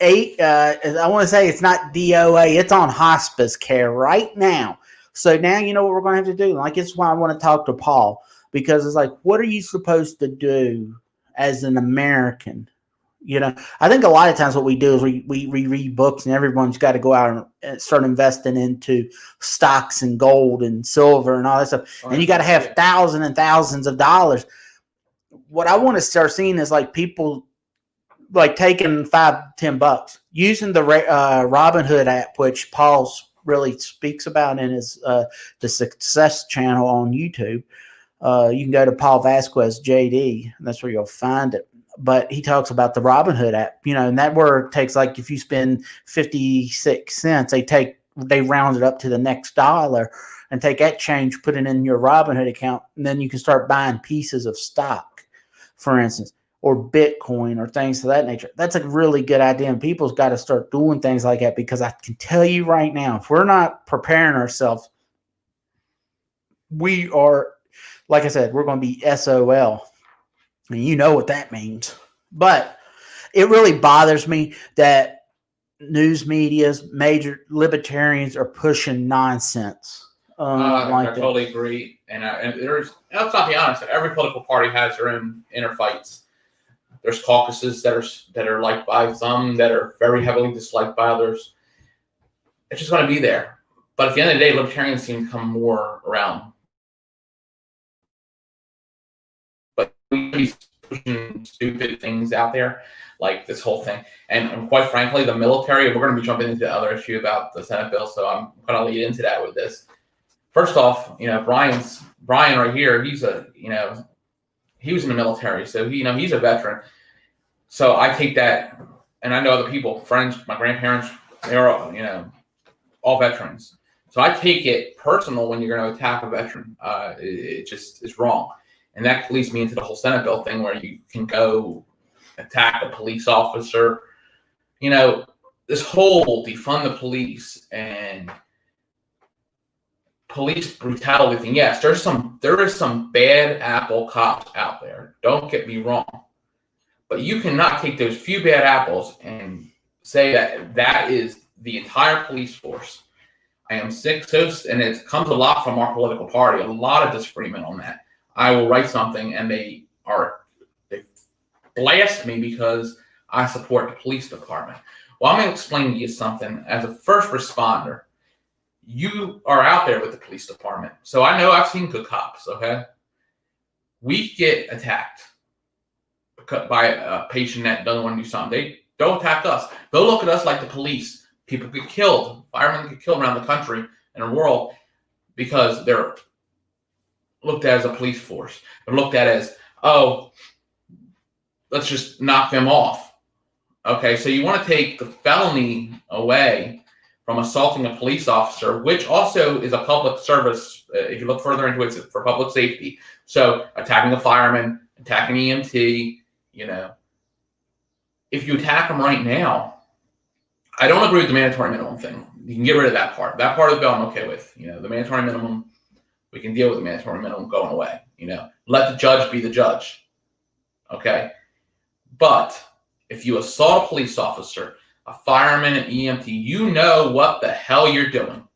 I want to say it's not DOA, it's on hospice care right now. So now you know what we're going to have to do. Like, it's why I want to talk to Paul, because it's like, what are you supposed to do as an American? You know, I think a lot of times what we do is we read books, and everyone's got to go out and start investing into stocks and gold and silver and all that stuff. And you got to have thousands and thousands of dollars. What I want to start seeing is like people like taking $5-10, using the Robinhood app, which Paul really speaks about in his the Success channel on YouTube. You can go to Paul Vasquez JD, and that's where you'll find it. But he talks about the Robinhood app, you know, and that word takes, like, if you spend 56 cents, they round it up to the next dollar and take that change, put it in your Robinhood account, and then you can start buying pieces of stock, for instance, or Bitcoin or things of that nature. That's a really good idea, and people's got to start doing things like that, because I can tell you right now, if we're not preparing ourselves, we are, like I said, we're going to be SOL. And you know what that means. But it really bothers me that news medias, major libertarians are pushing nonsense. I totally agree. And let's not be honest, every political party has their own inner fights. There's caucuses that are liked by some, that are very heavily disliked by others. It's just going to be there. But at the end of the day, libertarians seem to come more around. But we pushing stupid things out there, like this whole thing. And quite frankly, the military, we're going to be jumping into the other issue about the Senate bill, so I'm going to lead into that with this. First off, you know, Brian right here, he was in the military, so he's a veteran. So I take that, and I know other people, friends, my grandparents, they're all veterans. So I take it personal when you're going to attack a veteran. It just is wrong. And that leads me into the whole Senate bill thing, where you can go attack a police officer. You know, this whole defund the police and police brutality thing. Yes, there is some bad apple cops out there. Don't get me wrong. But you cannot take those few bad apples and say that is the entire police force. I am sick, and it comes a lot from our political party, a lot of disagreement on that. I will write something, and they blast me because I support the police department. Well, I'm going to explain to you something. As a first responder, you are out there with the police department. So I know I've seen good cops, okay? We get attacked by a patient that doesn't want to do something. They don't attack us. They'll look at us like the police. People get killed. Firemen get killed around the country and the world because they're looked at as a police force. They're looked at as, oh, let's just knock them off. Okay, so you want to take the felony away from assaulting a police officer, which also is a public service. If you look further into it, it's for public safety. So attacking a fireman, attacking EMT, if you attack them right now, I don't agree with the mandatory minimum thing. You can get rid of that part. That part of the bill I'm okay with. The mandatory minimum, we can deal with the mandatory minimum going away. Let the judge be the judge. Okay? But if you assault a police officer, a fireman, an EMT, you know what the hell you're doing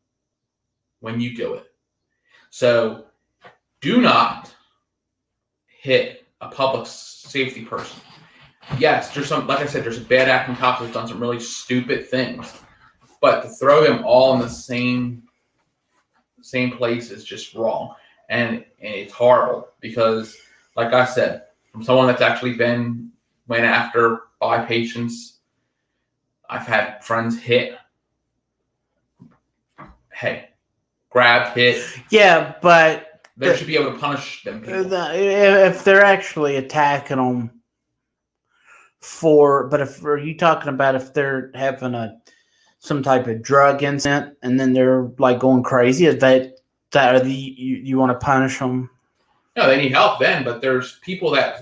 when you do it. So do not hit a public safety person. Yes, there's like I said, there's a bad acting cop who's done some really stupid things. But to throw them all in the same place is just wrong. And it's horrible because, like I said, from someone that's actually went after by patients, I've had friends hit. Hey, grab, hit. Yeah, but they should be able to punish them people. If they're actually attacking them are you talking about if they're having a some type of drug incident, and then they're like going crazy. Is that you want to punish them? No, they need help then, but there's people that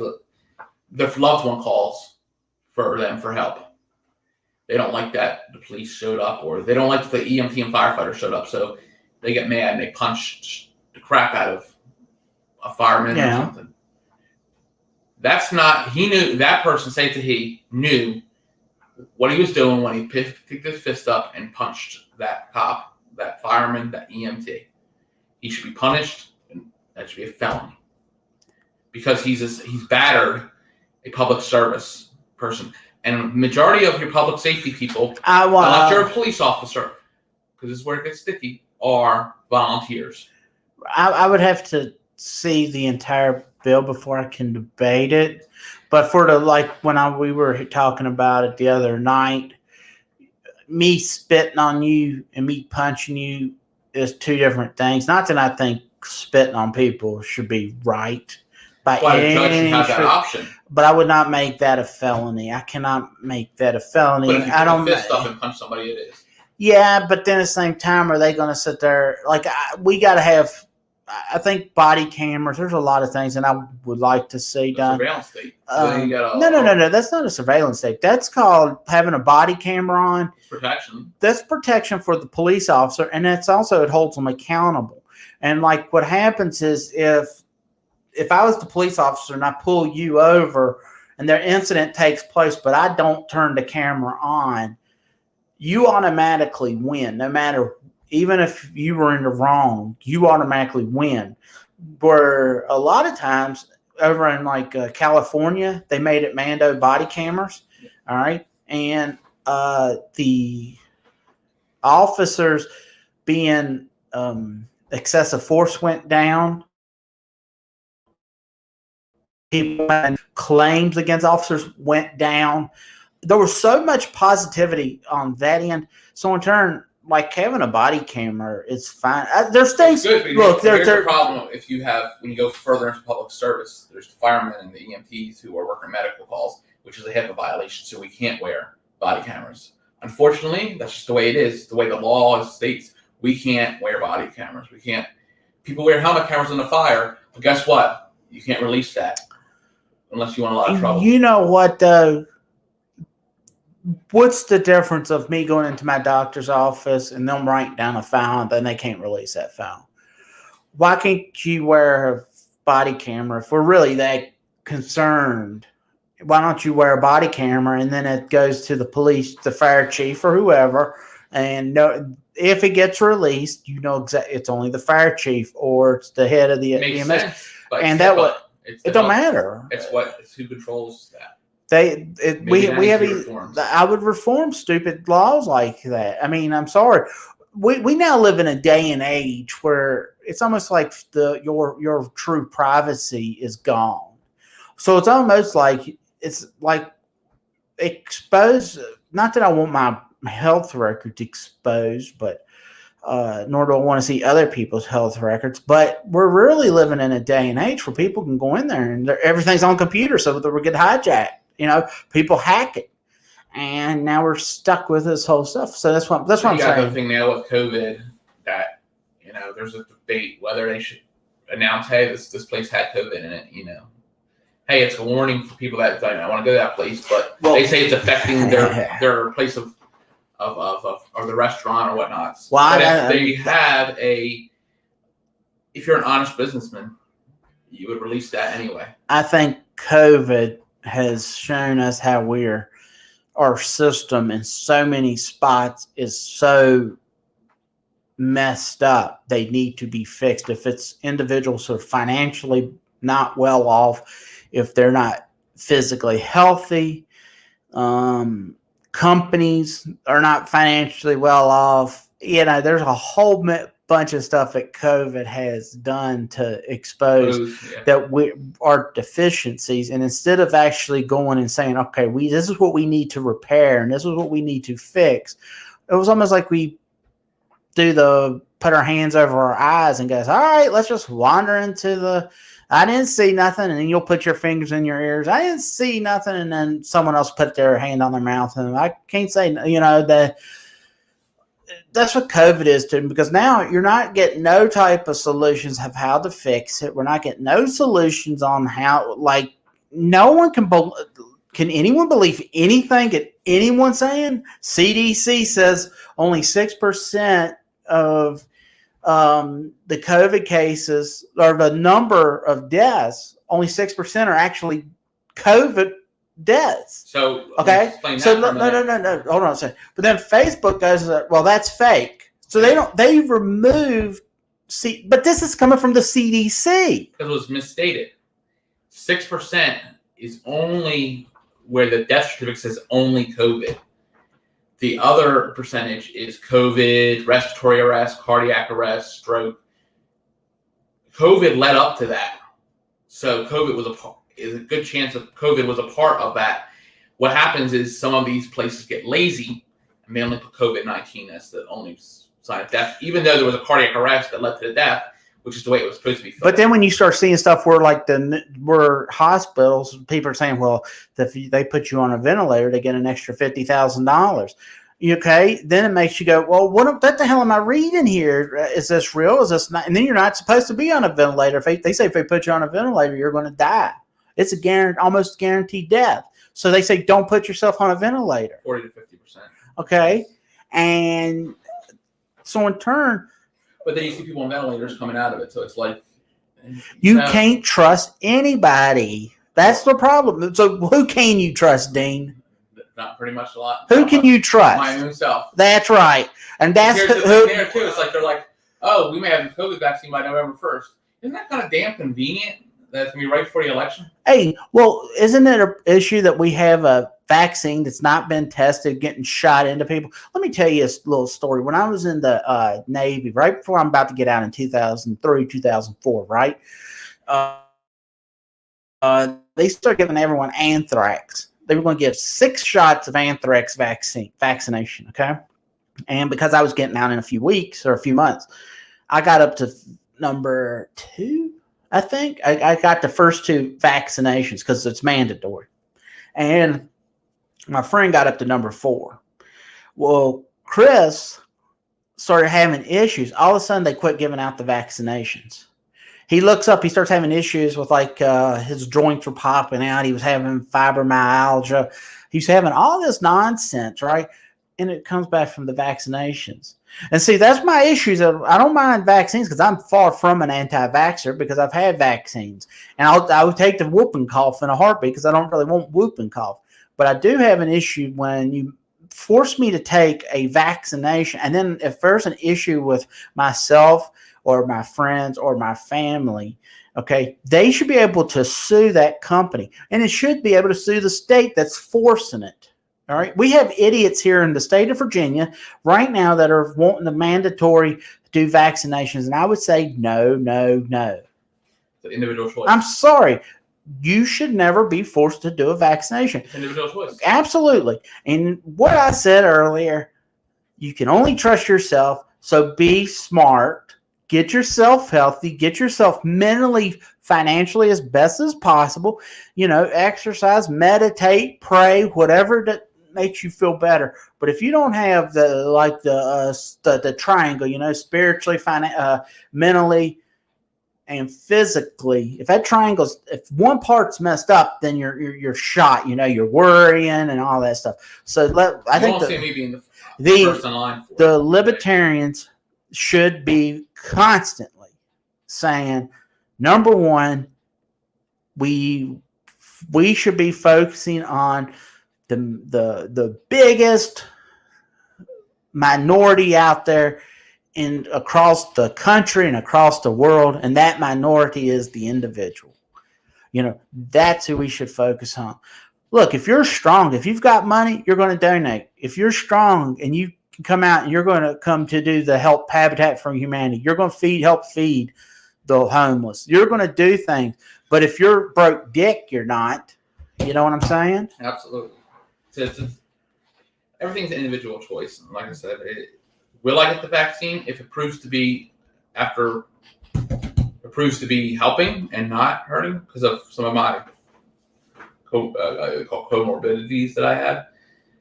their loved one calls for them for help. They don't like that the police showed up, or they don't like the EMT and firefighter showed up, so they get mad and they punch the crap out of a fireman or something. That's not, he knew, that person, say to he, knew what he was doing when he picked his fist up and punched that cop, that fireman, that EMT. He should be punished, and that should be a felony. Because he's battered a public service person. And majority of your public safety people, unless you're a police officer, because this is where it gets sticky, are volunteers. I would have to see the entire bill before I can debate it. But for the, like, when we were talking about it the other night, me spitting on you and me punching you is two different things. Not that I think spitting on people should be right. By the judge should have that option. But I would not make that a felony. I cannot make that a felony. But if you put a fist up and punch somebody, it is. Yeah, but then at the same time, are they going to sit there? Like, we got to have, I think, body cameras. There's a lot of things that I would like to see done. Surveillance state. No. That's not a surveillance state. That's called having a body camera on. It's protection. That's protection for the police officer, and it's also, it holds them accountable. And like, what happens is if I was the police officer and I pull you over and their incident takes place, but I don't turn the camera on, you automatically win. No matter, even if you were in the wrong, you automatically win. Where a lot of times over in like California, they made it Mando body cameras. All right. And the officers being excessive force went down. People and claims against officers went down. There was so much positivity on that end. So in turn, like, having a body camera is fine. There's things. Look, there's a problem if you have, when you go further into public service, there's the firemen and the EMTs who are working medical calls, which is a HIPAA violation. So we can't wear body cameras. Unfortunately, that's just the way it is. The way the law states, we can't wear body cameras. We can't. People wear helmet cameras in the fire, but guess what? You can't release that. Unless you want a lot of trouble. You know what, though? What's the difference of me going into my doctor's office and them writing down a file and then they can't release that file? Why can't you wear a body camera if we're really that concerned? Why don't you wear a body camera and then it goes to the police, the fire chief, or whoever, and if it gets released, you know exactly it's only the fire chief or it's the head of the EMS. Sense, and that would. It don't matter. It's who controls that. I would reform stupid laws like that. I mean, I'm sorry. We now live in a day and age where it's almost like your true privacy is gone. So it's almost like exposed. Not that I want my health records exposed, but nor do I want to see other people's health records. But we're really living in a day and age where people can go in there and everything's on computer, so that we get hijacked. You know, people hack it, and now we're stuck with this whole stuff. So that's what I'm saying. You got the thing now with COVID that, you know, there's a debate whether they should announce, hey, this place had COVID in it. You know, hey, it's a warning for people that don't want to go to that place, but they say it's affecting their place of the restaurant or whatnot. Well, but if you're an honest businessman, you would release that anyway. I think COVID has shown us how our system in so many spots is so messed up. They need to be fixed. If it's individuals who are financially not well off, if they're not physically healthy, companies are not financially well off. You know, there's a whole bunch of stuff that COVID has done to expose that are deficiencies. And instead of actually going and saying, okay, this is what we need to repair and this is what we need to fix, it was almost like we put our hands over our eyes and goes, all right, let's just wander into I didn't see nothing, and then you'll put your fingers in your ears. I didn't see nothing, and then someone else put their hand on their mouth, and I can't say, you know, that's what COVID is to them, because now you're not getting no type of solutions of how to fix it. We're not getting no solutions on how, like, no one can anyone believe anything that anyone's saying? CDC says only 6% of the COVID cases, or the number of deaths, only 6% are actually COVID deaths. So okay, so no, hold on a second. But then Facebook goes, well, that's fake. So they removed. But this is coming from the CDC. Because it was misstated. 6% is only where the death certificate says only COVID. The other percentage is COVID, respiratory arrest, cardiac arrest, stroke. COVID led up to that. So COVID is a good chance of COVID was a part of that. What happens is some of these places get lazy and they only put COVID-19 as the only sign of death, even though there was a cardiac arrest that led to the death, which is the way it was supposed to be. But then when you start seeing stuff where, like, where hospitals, people are saying, well, if they put you on a ventilator, they get an extra $50,000. Okay, then it makes you go, well, what the hell am I reading here? Is this real? Is this not? And then you're not supposed to be on a ventilator. If they say if they put you on a ventilator, you're going to die. It's almost guaranteed death. So they say don't put yourself on a ventilator. 40 to 50%. Okay, and so in turn. But then you see people on ventilators coming out of it, so it's like you can't trust anybody. That's the problem. So who can you trust, Dean? Not pretty much a lot. Who can you trust? My own self. That's right. And that's who there too. It's like they're like, oh, we may have the COVID vaccine by November 1st. Isn't that kind of damn convenient? That's gonna be right before the election. Hey, well, isn't it an issue that we have a vaccine that's not been tested, getting shot into people? Let me tell you a little story. When I was in the Navy, right before I'm about to get out in 2003, 2004, right? They started giving everyone anthrax. They were going to give 6 shots of anthrax vaccination, okay? And because I was getting out in a few weeks or a few months, I got up to number 2, I think. I got the first 2 vaccinations because it's mandatory. And my friend got up to number 4. Well, Chris started having issues. All of a sudden, they quit giving out the vaccinations. He looks up, he starts having issues with, like, his joints were popping out. He was having fibromyalgia. He's having all this nonsense, right? And it comes back from the vaccinations. And see, that's my issues. I don't mind vaccines because I'm far from an anti-vaxxer because I've had vaccines. And I would take the whooping cough in a heartbeat because I don't really want whooping cough. But I do have an issue when you force me to take a vaccination. And then if there's an issue with myself or my friends or my family, okay, they should be able to sue that company. And it should be able to sue the state that's forcing it. All right. We have idiots here in the state of Virginia right now that are wanting the mandatory do vaccinations. And I would say no. The individual choice. I'm sorry. You should never be forced to do a vaccination. Individual choice. Absolutely. And what I said earlier, you can only trust yourself. So be smart. Get yourself healthy. Get yourself mentally, financially as best as possible. You know, exercise, meditate, pray, whatever that makes you feel better. But if you don't have the triangle, you know, spiritually, mentally, and physically, if that triangle's, if one part's messed up, then you're shot. You know, you're worrying and all that stuff. So I think the libertarians should be constantly saying, number one, we should be focusing on the biggest minority out there across the country and across the world, and that minority is the individual. You know, that's who we should focus on. Look, if you're strong, if you've got money, you're going to donate. If you're strong and you can come out and you're going to come to do the help Habitat for Humanity, you're going to help feed the homeless. You're going to do things. But if you're broke dick, you're not. You know what I'm saying? Absolutely. Everything's an individual choice. Like I said, will I get the vaccine if it proves to be helping and not hurting because of some of my comorbidities that I had?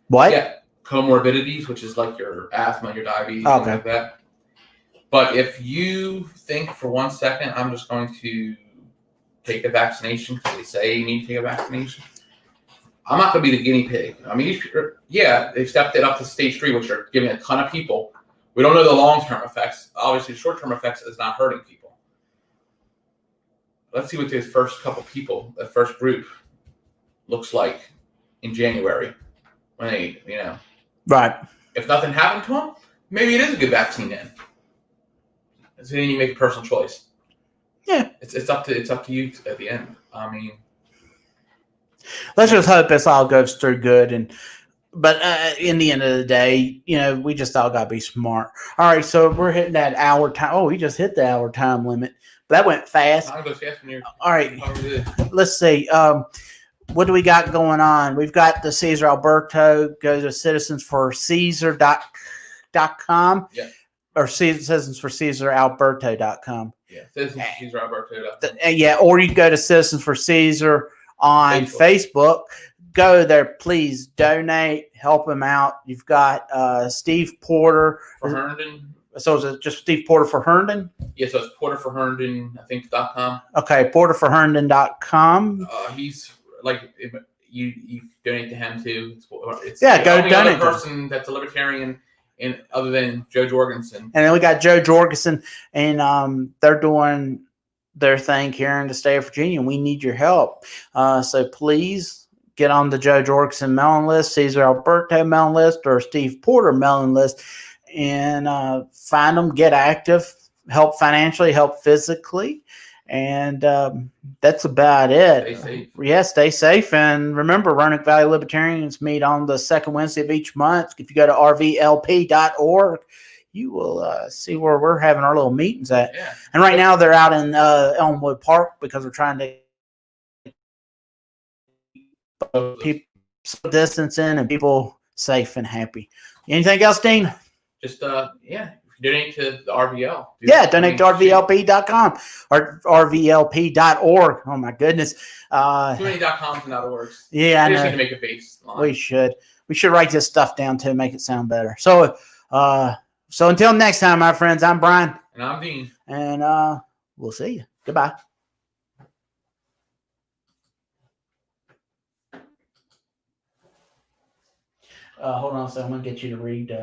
What? Yeah. comorbidities, which is like your asthma, your diabetes, Okay. things like that. But if you think for 1 second, I'm just going to take a vaccination because they say you need to take a vaccination, I'm not going to be the guinea pig. I mean, yeah, they've stepped it up to stage 3, which are giving a ton of people. We don't know the long-term effects. Obviously, the short-term effects is not hurting people. Let's see what these first couple people, the first group, looks like in January when they, Right. If nothing happened to them, maybe it is a good vaccine then. So then you make a personal choice. Yeah. It's up to you at the end. I mean, let's just hope this all goes through good. But in the end of the day, we just all got to be smart. All right, so we're hitting that hour time. Oh, we just hit the hour time limit. That went fast. time goes fast when you're. All right, let's see. What do we got going on? We've got the Cesar Alberto. Go to citizensforcaesar.com. Yeah. Or citizensforcaesaralberto.com. Yeah, citizensforcaesaralberto.com. Yeah, or you can go to Citizens for Caesar on Facebook. Go there, please donate, help him out. You've got Steve Porter for Herndon. So is it just Steve Porter for Herndon? Yeah, so it's Porter for Herndon, I think .com. Okay, porterforherndon.com. He's like if you donate to him too. It's go donate. The only person that's a libertarian, and other than Jo Jorgensen. And then we got Jo Jorgensen, and they're doing their thing here in the state of Virginia. We need your help, so please get on the Jo Jorgensen mailing list, Cesar Alberto mailing list, or Steve Porter mailing list, and find them, get active, help financially, help physically, and that's about it. Stay safe. Stay safe, and remember, Roanoke Valley Libertarians meet on the second Wednesday of each month. If you go to rvlp.org, you will see where we're having our little meetings at. Yeah. And right now they're out in Elmwood Park because we're trying to keep social distancing and people safe and happy. Anything else, Dean? Just if you donate to the RVL. Donate to rvlp.com or rvlp.org. Oh my goodness. Too many .coms and .orgs. Yeah, I just need to make a base line. We should write this stuff down to make it sound better. So until next time, my friends, I'm Brian. And I'm Dean. And we'll see you. Goodbye. Hold on a second. I'm going to get you to read